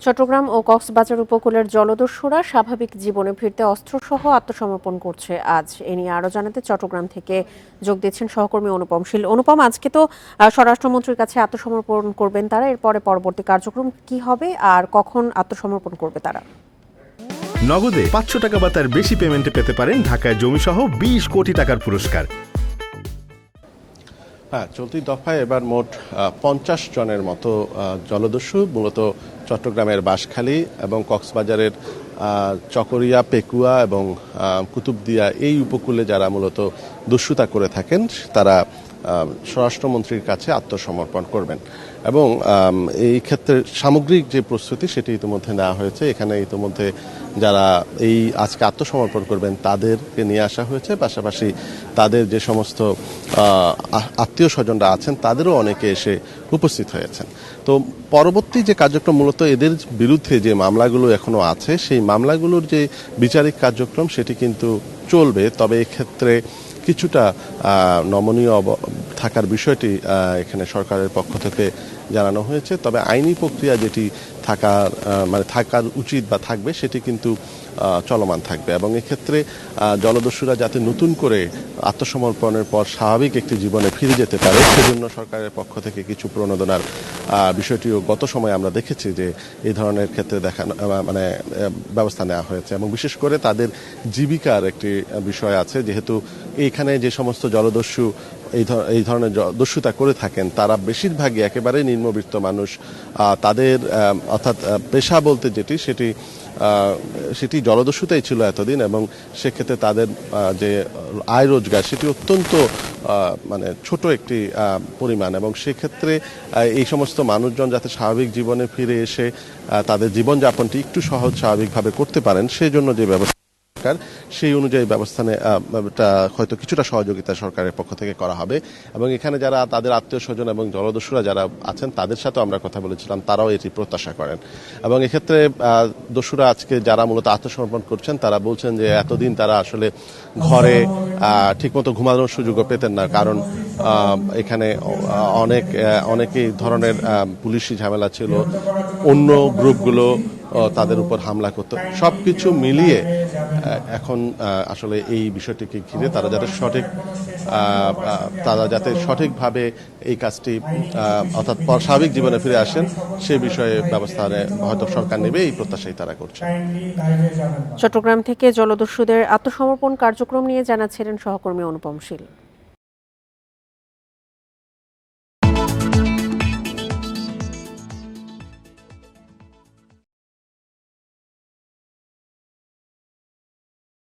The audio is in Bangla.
চট্টগ্রাম ও কক্সবাজার উপকূলের জলদস্যুরা স্বাভাবিক জীবনে ফিরতে অস্ত্রসহ আত্মসমর্পণ করছে আজ। এ নিয়ে আরও জানাতে চট্টগ্রাম থেকে যোগ দিচ্ছেন সহকর্মী অনুপম শীল। অনুপম, আজকে তো স্বরাষ্ট্রমন্ত্রীর কাছে আত্মসমর্পণ করবেন তারা, এরপরে পরবর্তী কার্যক্রম কি হবে আর কখন আত্মসমর্পণ করবে তারা? নগদে 500 টাকা বা তার বেশি পেমেন্টে পেতে পারেন ঢাকায় জমিসহ 20 কোটি টাকার পুরস্কার। চলতি দফায় এবার মোট 50 জনের মতো জলদস্যু মূলত চট্টগ্রামের বাঁশখালী এবং কক্সবাজারের চকরিয়া, পেকুয়া এবং কুতুবদিয়া এই উপকূলে যারা মূলত দস্যুতা করে থাকেন তারা স্বরাষ্ট্রমন্ত্রীর কাছে আত্মসমর্পণ করবেন এবং এই ক্ষেত্রে সামগ্রিক যে প্রস্তুতি সেটি ইতিমধ্যে নেওয়া হয়েছে। এখানে ইতিমধ্যে যারা এই আজকে আত্মসমর্পণ করবেন তাদেরকে নিয়ে আসা হয়েছে, পাশাপাশি তাদের যে সমস্ত আত্মীয় স্বজনরা আছেন তাদেরও অনেকে এসে উপস্থিত হয়েছেন। তো পরবর্তী যে কার্যক্রম মূলত এদের বিরুদ্ধে যে মামলাগুলো এখনো আছে সেই মামলাগুলোর যে বিচারিক কার্যক্রম সেটি কিন্তু চলবে, তবে এক্ষেত্রে কিছুটা নমনীয় থাকার বিষয়টি এখানে সরকারের পক্ষ থেকে জানানো হয়েছে। তবে আইনি প্রক্রিয়া যেটি থাকার উচিত বা থাকবে সেটি কিন্তু চলমান থাকবে এবং এক্ষেত্রে জলদস্যুরা যাতে নতুন করে আত্মসমর্পণের পর স্বাভাবিক একটি জীবনে ফিরে যেতে পারে সেজন্য সরকারের পক্ষ থেকে কিছু প্রণোদনার বিষয়টিও গত সময়ে আমরা দেখেছি যে এই ধরনের ক্ষেত্রে ব্যবস্থা নেওয়া হয়েছে এবং বিশেষ করে তাদের জীবিকার একটি বিষয় আছে, যেহেতু এইখানে যে সমস্ত জলদস্যু এই ধরনের দস্যুতা করে থাকেন তারা বেশিরভাগই একেবারে নিম্নবিত্ত মানুষ। তাদের অর্থাৎ পেশা বলতে যেটি সেটি জলদস্যুতাই ছিল এতদিন এবং সেক্ষেত্রে তাদের যে আয় রোজগার সেটি অত্যন্ত ছোট একটি পরিমাণ এবং সেক্ষেত্রে এই সমস্ত মানুষজন যাতে স্বাভাবিক জীবনে ফিরে এসে তাদের জীবনযাপনটি একটু সহজ স্বাভাবিকভাবে করতে পারেন সেই জন্য যে ব্যবস্থা সেই অনুযায়ী ব্যবস্থা হয়তো কিছুটা সহযোগিতা সরকারের পক্ষ থেকে করা হবে এবং এখানে যারা তাদের আত্মীয় স্বজন এবং জলদস্যুরা যারা আছেন তাদের সাথেও আমরা কথা বলেছিলাম, তারাও এটি প্রত্যাশা করেন এবং এক্ষেত্রে দস্যুরা আজকে যারা মূলত আত্মসমর্পণ করছেন তারা বলছেন যে এতদিন তারা আসলে ঘরে ঠিকমতো ঘুমানোর সুযোগও পেতেন না, কারণ এখানে অনেকেই ধরনের পুলিশি ঝামেলা ছিল, অন্য গ্রুপগুলো তাদের উপর হামলা করতো। সবকিছু মিলিয়ে এখন আসলে এই বিষয়টিকে ঘিরে তারা যাতে সঠিকভাবে এই কাজটি অর্থাৎ স্বাভাবিক জীবনে ফিরে আসেন সে বিষয়ে ব্যবস্থা হয়তো সরকার নেবে, এই প্রত্যাশাই তারা করছে। চট্টগ্রাম থেকে জলদস্যুদের আত্মসমর্পণ কার্যক্রম নিয়ে জানাচ্ছিলেন সহকর্মী অনুপম শীল।